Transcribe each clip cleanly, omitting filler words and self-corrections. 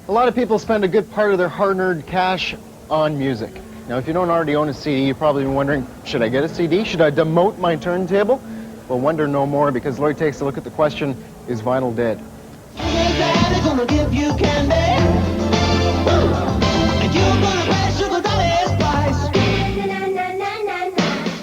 A lot of people spend a good part of their hard-earned cash on music. Now, if you don't already own a CD, you're probably wondering, should I get a CD? Should I demote my turntable? Well, wonder no more, because Lloyd takes a look at the question, is vinyl dead?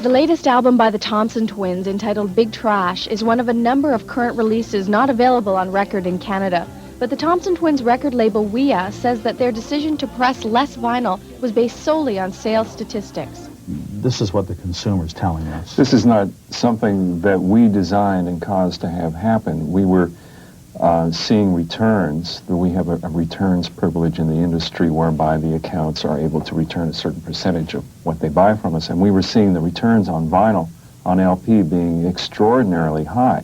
The latest album by the Thompson Twins, entitled Big Trash, is one of a number of current releases not available on record in Canada. But the Thompson Twins record label WEA says that their decision to press less vinyl was based solely on sales statistics. This is what the consumer's telling us. This is not something that we designed and caused to have happen. We were seeing returns. We have a returns privilege in the industry whereby the accounts are able to return a certain percentage of what they buy from us. And we were seeing the returns on vinyl, on LP, being extraordinarily high.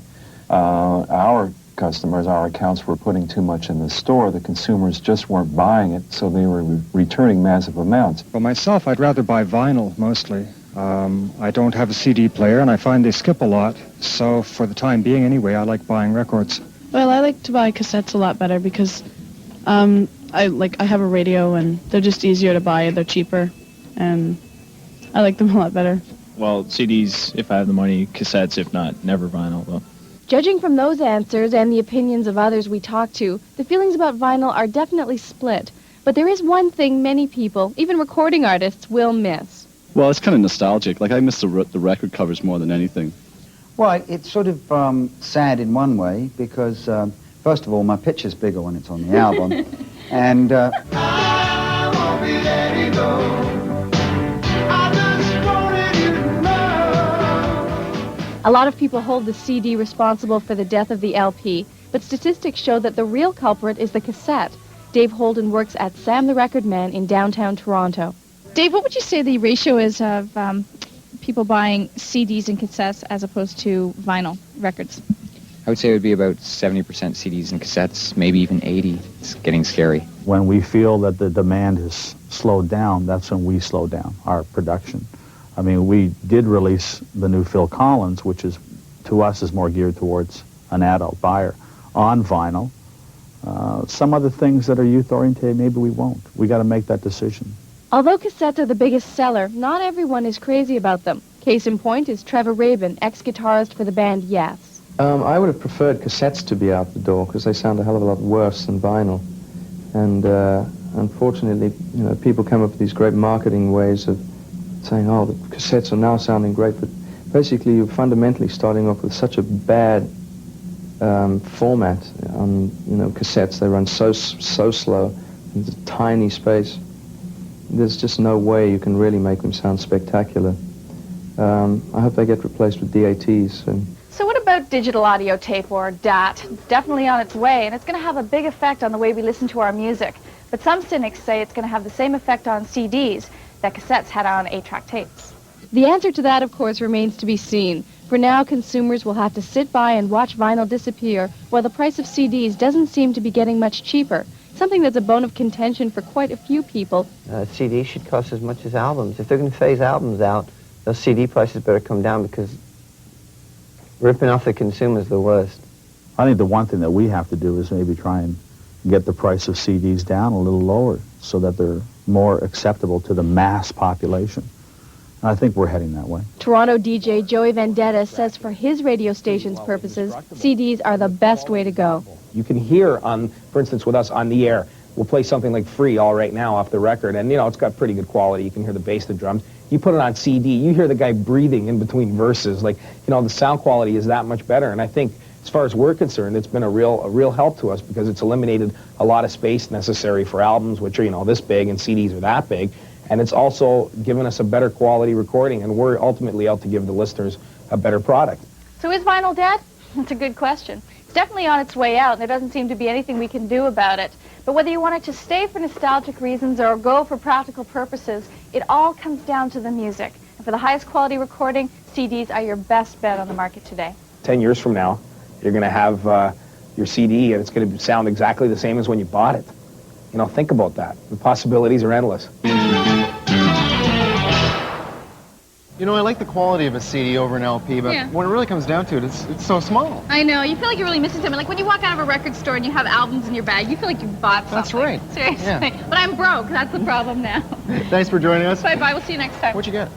Our customers, our accounts were putting too much in the store. The consumers just weren't buying it, so they were returning massive amounts. For myself, I'd rather buy vinyl, mostly. I don't have a CD player, and I find they skip a lot. So for the time being, anyway, I like buying records. Well, I like to buy cassettes a lot better because I have a radio, and they're just easier to buy. They're cheaper, and I like them a lot better. Well, CDs, if I have the money, cassettes, if not, never vinyl, though. Judging from those answers and the opinions of others we talked to, the feelings about vinyl are definitely split. But there is one thing many people, even recording artists, will miss. Well, it's kind of nostalgic. Like, I miss the record covers more than anything. Well, it's sort of sad in one way because, first of all, my picture's bigger when it's on the album. And I won't be letting go. A lot of people hold the CD responsible for the death of the LP, but statistics show that the real culprit is the cassette. Dave Holden works at Sam the Record Man in downtown Toronto. Dave, what would you say the ratio is of people buying CDs and cassettes as opposed to vinyl records? I would say it would be about 70% CDs and cassettes, maybe even 80. It's getting scary. When we feel that the demand has slowed down, that's when we slow down our production. I mean, we did release the new Phil Collins, which is, to us, is more geared towards an adult buyer, on vinyl. Some other things that are youth-oriented, maybe we won't. We got to make that decision. Although cassettes are the biggest seller, not everyone is crazy about them. Case in point is Trevor Rabin, ex-guitarist for the band Yes. I would have preferred cassettes to be out the door because they sound a hell of a lot worse than vinyl. And unfortunately, you know, people come up with these great marketing ways of saying, oh, the cassettes are now sounding great, but basically you're fundamentally starting off with such a bad format on, you know, cassettes. They run so slow, it's a tiny space. There's just no way you can really make them sound spectacular. I hope they get replaced with DATs. So what about digital audio tape, or DAT? It's definitely on its way, and it's going to have a big effect on the way we listen to our music. But some cynics say it's going to have the same effect on CDs that cassettes had on 8-track tapes. The answer to that, of course, remains to be seen. For now, consumers will have to sit by and watch vinyl disappear, while the price of CDs doesn't seem to be getting much cheaper, something that's a bone of contention for quite a few people. CDs should cost as much as albums. If they're going to phase albums out, those CD prices better come down because ripping off the consumer is the worst. I think the one thing that we have to do is maybe try and get the price of CDs down a little lower so that they're more acceptable to the mass population. I think we're heading that way. Toronto DJ Joey Vendetta says for his radio station's purposes, CDs are the best way to go. You can hear on, for instance, with us on the air, we'll play something like Free All right now off the record, and, you know, it's got pretty good quality. You can hear the bass, the drums. You put it on CD, you hear the guy breathing in between verses. Like, you know, the sound quality is that much better, and I think as far as we're concerned, it's been a real help to us because it's eliminated a lot of space necessary for albums, which are, you know, this big, and CDs are that big. And it's also given us a better quality recording, and we're ultimately out to give the listeners a better product. So is vinyl dead? That's a good question. It's definitely on its way out, and there doesn't seem to be anything we can do about it. But whether you want it to stay for nostalgic reasons or go for practical purposes, it all comes down to the music. And for the highest quality recording, CDs are your best bet on the market today. 10 years from now, you're going to have your CD, and it's going to sound exactly the same as when you bought it. You know, think about that. The possibilities are endless. You know, I like the quality of a CD over an LP, but Yeah. when it really comes down to it, it's so small. I know. You feel like you're really missing something. Like when you walk out of a record store and you have albums in your bag, you feel like you bought something. That's right. Seriously. Yeah. But I'm broke. That's the problem now. Thanks for joining us. Bye-bye. We'll see you next time. What'd you get?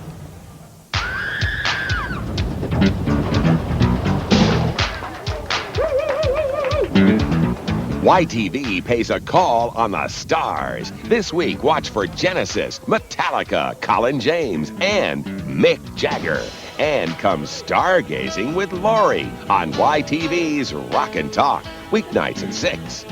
YTV pays a call on the stars. This week, watch for Genesis, Metallica, Colin James, and Mick Jagger. And come stargazing with Lori on YTV's Rock and Talk, weeknights at 6.